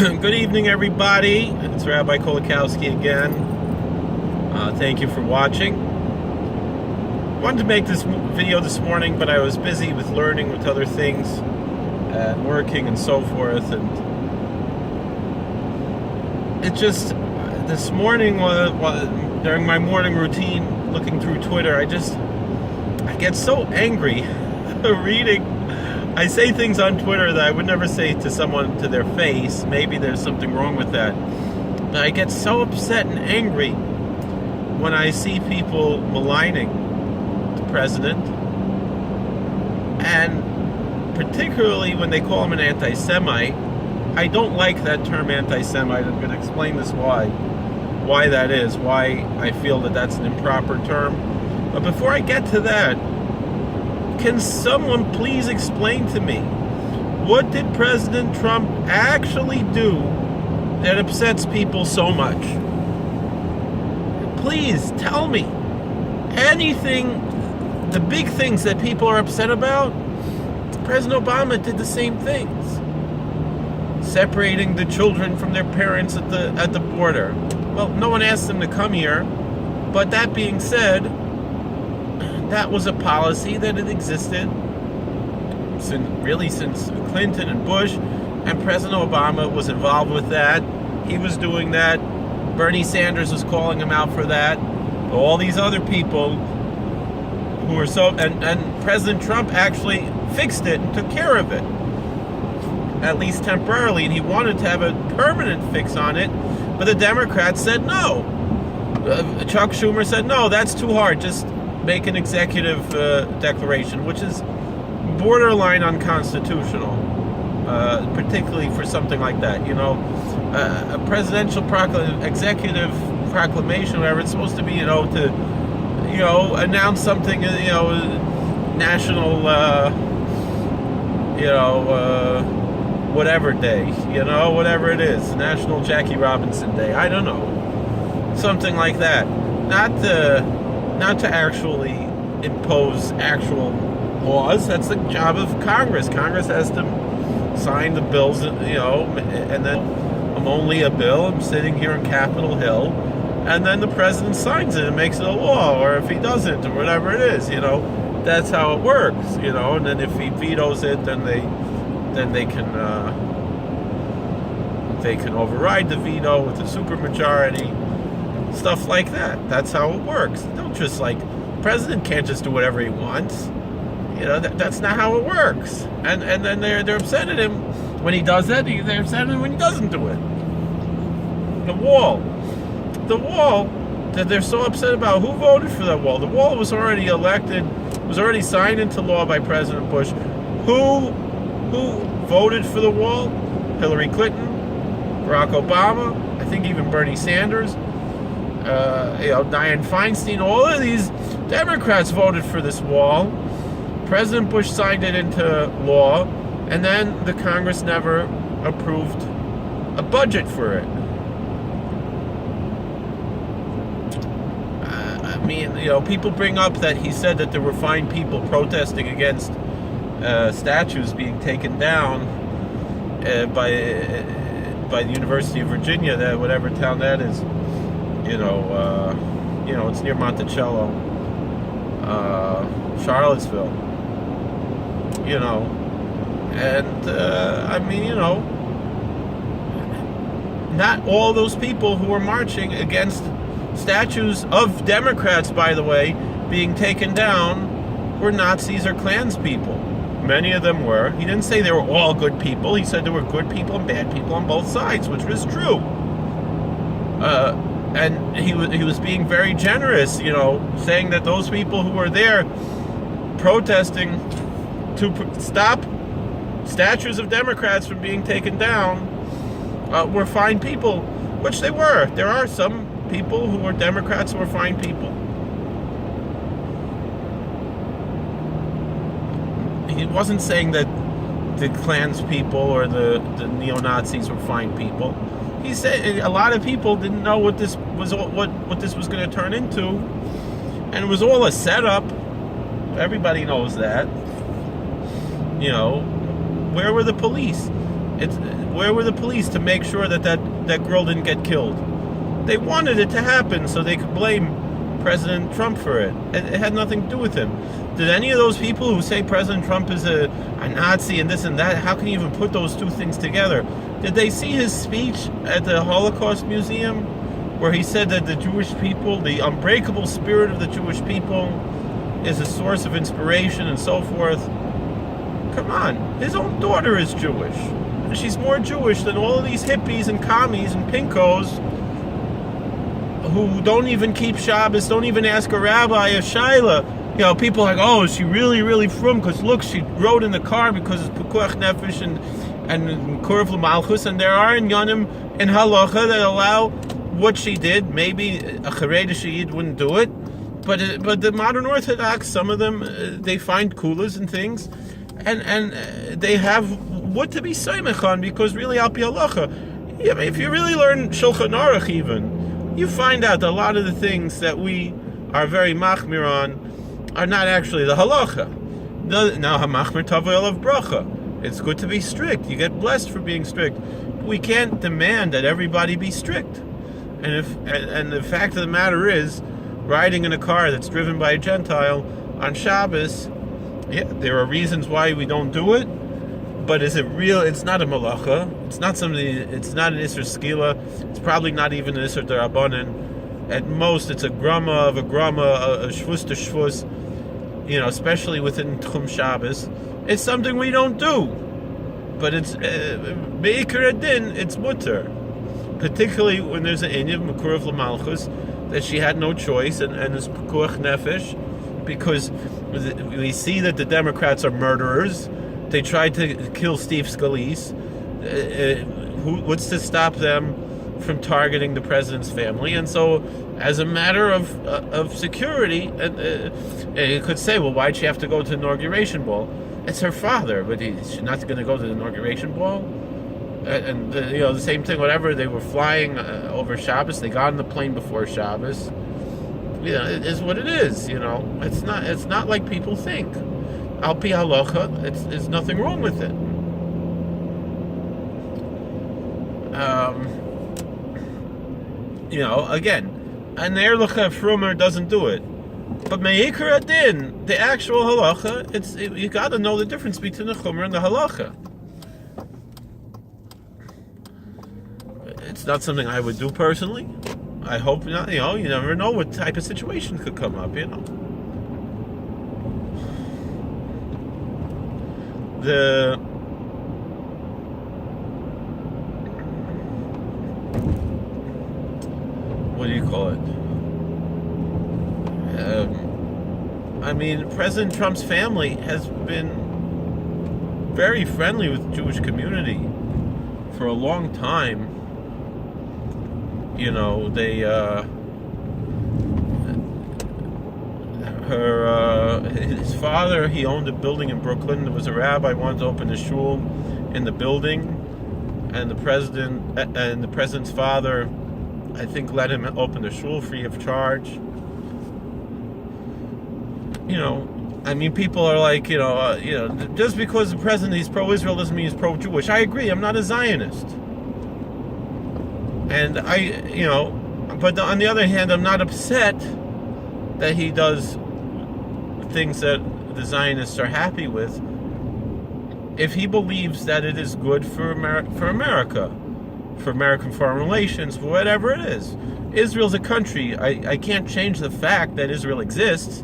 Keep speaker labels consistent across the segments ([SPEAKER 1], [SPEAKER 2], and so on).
[SPEAKER 1] Good evening, everybody. It's Rabbi Kolakowski again. Thank you for watching. Wanted to make this video this morning, but I was busy with learning with other things and working and so forth. And it just, this morning, during my morning routine, looking through Twitter, I get so angry reading. I say things on Twitter that I would never say to someone to their face. Maybe there's something wrong with that. But I get so upset and angry when I see people maligning the president. And particularly when they call him an anti-Semite. I don't like that term anti-Semite. I'm going to explain this why that is, why I feel that that's an improper term. But before I get to that, can someone please explain to me, what did President Trump actually do that upsets people so much? Please tell me. Anything, the big things that people are upset about, President Obama did the same things. Separating the children from their parents at the border. Well, no one asked them to come here, but that being said, that was a policy that had existed since Clinton and Bush, and President Obama was involved with that. He was doing that. Bernie Sanders was calling him out for that. All these other people who were and President Trump actually fixed it and took care of it, at least temporarily, and he wanted to have a permanent fix on it, but the Democrats said no. Chuck Schumer said, no, that's too hard, just make an executive declaration, which is borderline unconstitutional, particularly for something like that. You know, a presidential executive proclamation, whatever, it's supposed to be, to announce something, national, whatever day, whatever it is, National Jackie Robinson Day, I don't know, something like that. Not to actually impose actual laws. That's the job of Congress. Congress has to sign the bills, and then I'm only a bill. I'm sitting here on Capitol Hill, and then the president signs it and makes it a law, or if he doesn't, or whatever it is, that's how it works, and then if he vetoes it, then they can override the veto with a supermajority. Stuff like that. That's how it works. Don't just president can't just do whatever he wants. That's not how it works. And then they're upset at him when he does that. They're upset at him when he doesn't do it. The wall that they're so upset about. Who voted for that wall? The wall was already elected, was already signed into law by President Bush. Who voted for the wall? Hillary Clinton, Barack Obama, I think even Bernie Sanders. Dianne Feinstein, all of these Democrats voted for this wall. President Bush signed it into law, and then the Congress never approved a budget for it. People bring up that he said that there were fine people protesting against statues being taken down by the University of Virginia, that whatever town that is. It's near Monticello, Charlottesville, not all those people who were marching against statues of Democrats, by the way, being taken down were Nazis or Klans people. Many of them were. He didn't say they were all good people. He said there were good people and bad people on both sides, which was true. And he was being very generous, saying that those people who were there protesting to stop statues of Democrats from being taken down were fine people, which they were. There are some people who were Democrats who were fine people. He wasn't saying that the Klans people or the neo-Nazis were fine people. He said a lot of people didn't know what this was going to turn into, and it was all a setup. Everybody knows that. Where were the police? Where were the police to make sure that girl didn't get killed? They wanted it to happen so they could blame President Trump for it. It had nothing to do with him. Did any of those people who say President Trump is a Nazi and this and that, how can you even put those two things together? Did they see his speech at the Holocaust Museum where he said that the Jewish people, the unbreakable spirit of the Jewish people is a source of inspiration and so forth? Come on, his own daughter is Jewish. She's more Jewish than all of these hippies and commies and pinkos who don't even keep Shabbos, don't even ask a rabbi, a shaila. You know, people are like, oh, is she really, really frum? Because look, she rode in the car because it's Pekuach Nefesh and Kurv L'Malchus, and there are inyanim in halacha that allow what she did. Maybe a Charedesh Yid wouldn't do it, but the modern Orthodox, some of them, they find kulas and things, and they have what to be saimech on, because really al pi halacha, I mean, if you really learn Shulchan Aruch even, you find out that a lot of the things that we are very machmir on are not actually the halacha. Now, hamachmir tavayel of bracha. It's good to be strict. You get blessed for being strict. We can't demand that everybody be strict. And the fact of the matter is, riding in a car that's driven by a Gentile on Shabbos, yeah, there are reasons why we don't do it. But is it real? It's not a malacha. It's not something. It's not an isser skila. It's probably not even an isser derabanan. At most, it's a grama, a shvus to shvus. You know, especially within Tchum Shabbos, it's something we don't do. But it's beikar adin. It's mutter, particularly when there's an inyan of Kurv L'Malchus that she had no choice, and it's Pekuach Nefesh, because we see that the Democrats are murderers. They tried to kill Steve Scalise. What's to stop them from targeting the president's family? And so, as a matter of security, you could say, well, why'd she have to go to the inauguration ball? It's her father, but she's not going to go to the inauguration ball. And the same thing. Whatever, they were flying over Shabbos. They got on the plane before Shabbos. You know, it is what it is. You know, it's not like people think. Al pi halacha, there's nothing wrong with it. Again, an erlecha frumer doesn't do it, but meikar adin, the actual halacha, you got to know the difference between the chumer and the halacha. It's not something I would do personally. I hope not. You never know what type of situation could come up. What do you call it? President Trump's family has been very friendly with the Jewish community for a long time. His father, he owned a building in Brooklyn. There was a rabbi wanted to open a shul in the building, and the president's father, I think, let him open the shul free of charge. People are like, just because the president is pro-Israel doesn't mean he's pro-Jewish. I agree. I'm not a Zionist, and but on the other hand, I'm not upset that he does things that the Zionists are happy with, if he believes that it is good for America, for American foreign relations, for whatever it is. Israel's a country. I can't change the fact that Israel exists.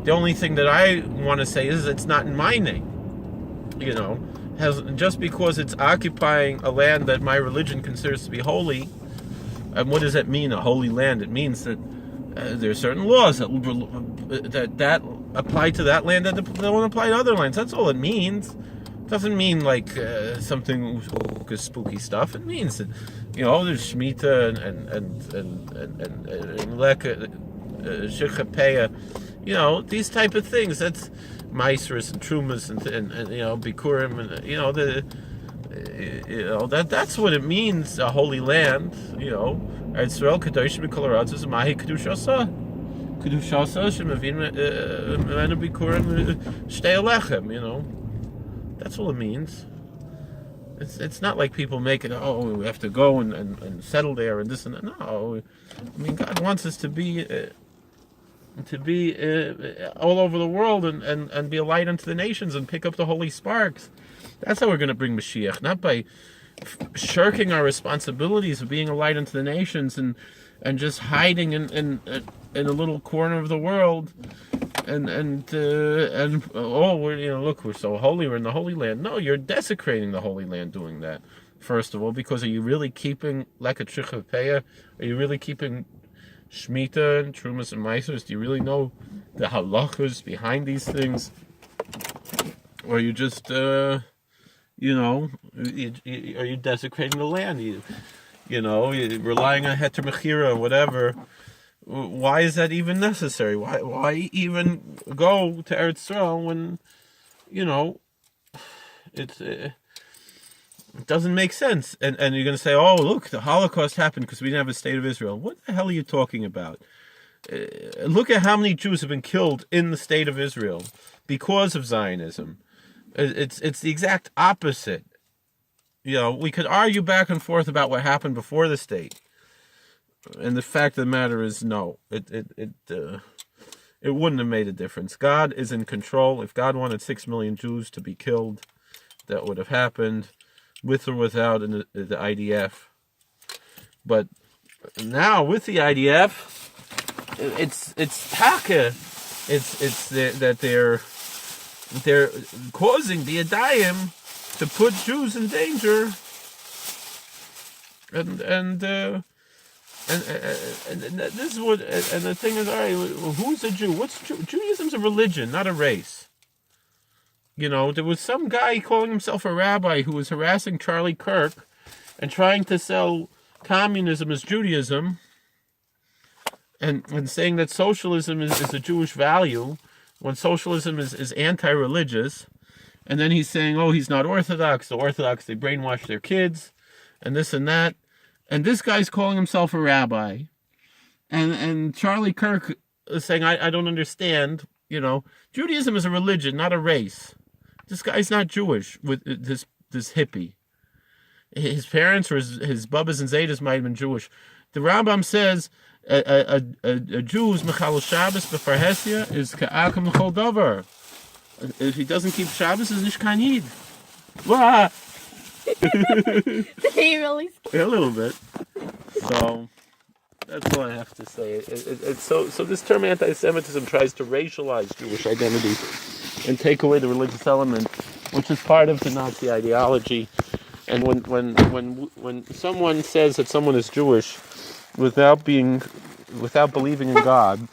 [SPEAKER 1] The only thing that I want to say is it's not in my name. Just because it's occupying a land that my religion considers to be holy. And what does that mean, a holy land? It means that there are certain laws that apply to that land that don't apply to other lands. That's all it means. It doesn't mean like something spooky stuff. It means that there's Shemitah and Leka, Shechapeya, these type of things. That's Maasros and Trumas and Bikurim and that's what it means, a holy land. Israel Kadosh B'Kol Haaretz Mahi Kedushasa Shemavin Menu Bikurim Shtei Alechem. That's all it means. It's not like people make it. Oh, we have to go and settle there and this and that. No, I mean God wants us to be all over the world and be a light unto the nations and pick up the holy sparks. That's how we're going to bring Mashiach, not by shirking our responsibilities of being a light unto the nations and just hiding in a little corner of the world and we're look, we're so holy, we're in the Holy Land. No, you're desecrating the Holy Land doing that. First of all, because are you really keeping Leket Shich Peah? Are you really keeping Shemitah and Trumas and Maasros? Do you really know the halachas behind these things? Or you just are you desecrating the land? You're relying on Heter Mechira or whatever. Why is that even necessary? Why even go to Eretz Yisrael when, it doesn't make sense? And you're going to say, oh, look, the Holocaust happened because we didn't have a state of Israel. What the hell are you talking about? Look at how many Jews have been killed in the state of Israel because of Zionism. It's the exact opposite. We could argue back and forth about what happened before the state. And the fact of the matter is, no, it wouldn't have made a difference. God is in control. If God wanted 6 million Jews to be killed, that would have happened, with or without the IDF. But now with the IDF, it's taka. It's that they're causing the Yadayim to put Jews in danger, and this is what, and the thing is, all right, who's a Jew? What's Judaism's a religion, not a race. There was some guy calling himself a rabbi who was harassing Charlie Kirk and trying to sell communism as Judaism, and saying that socialism is a Jewish value, when socialism is anti-religious. And then he's saying, oh, he's not Orthodox. The Orthodox, they brainwash their kids, and this and that. And this guy's calling himself a rabbi. And Charlie Kirk is saying, I don't understand. Judaism is a religion, not a race. This guy's not Jewish with this hippie. His parents or his Bubbas and Zetas might have been Jewish. The Rambam says a Jew who's Mechal Shabbos b'farhesia is ka'akam l'chol davar. If he doesn't keep Shabbos, he's nicht kein Yid. What?
[SPEAKER 2] Did he really?
[SPEAKER 1] A little bit. So that's all I have to say. So this term anti-Semitism tries to racialize Jewish identity and take away the religious element, which is part of the Nazi ideology. And when someone says that someone is Jewish without believing in God,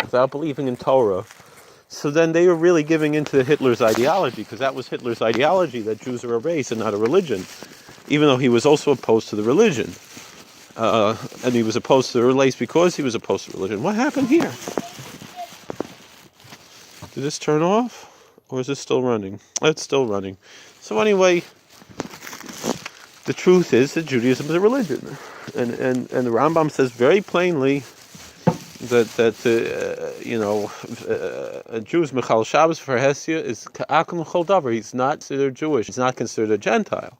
[SPEAKER 1] without believing in Torah, so then they were really giving into Hitler's ideology, because that was Hitler's ideology, that Jews are a race and not a religion, even though he was also opposed to the religion. And he was opposed to the race because he was opposed to religion. What happened here? Did this turn off? Or is it still running? It's still running. So anyway, the truth is that Judaism is a religion. And the Rambam says very plainly that a Jew's Mechal Shabbos for Hesia is Ka'akum Chol Davar. He's not considered Jewish. He's not considered a Gentile.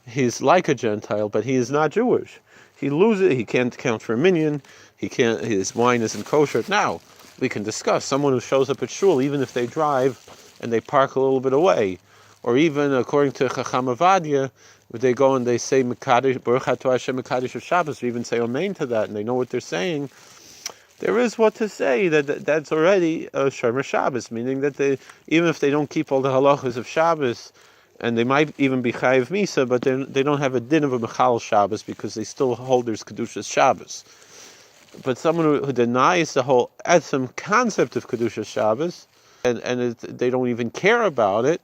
[SPEAKER 1] He's like a Gentile, but he is not Jewish. He loses it. He can't count for a minyan. He can't. His wine isn't kosher. Now we can discuss someone who shows up at shul, even if they drive and they park a little bit away, or even according to Chacham Avadia, they go and they say Mekadosh Baruch Atah Hashem Mekadosh of Shabbos, or even say Amen to that, and they know what they're saying. There is what to say that's already a Shomer Shabbos, meaning that even if they don't keep all the halachas of Shabbos, and they might even be Chayiv Misa, but they don't have a din of a Mechal Shabbos because they still hold their Kedushas Shabbos. But someone who denies the whole etzem concept of Kedushas Shabbos, and they don't even care about it,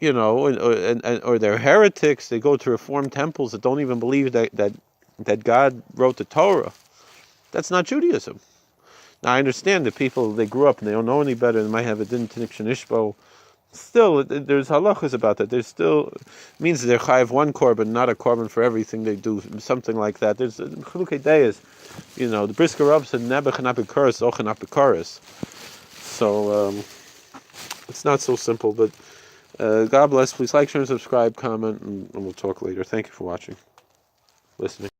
[SPEAKER 1] or they're heretics, they go to Reformed temples that don't even believe that God wrote the Torah. That's not Judaism. Now I understand that people, they grew up and they don't know any better, they might have a din tinik shenishbo. Still, there's halachas about that. There's still means they're chayav one korban, not a korban for everything they do, something like that. There's chilukei deyas. The Brisker Rav said nebuch and apikoros, och and apikoros. So it's not so simple, but God bless. Please like, share, and subscribe, comment, and we'll talk later. Thank you for watching, listening.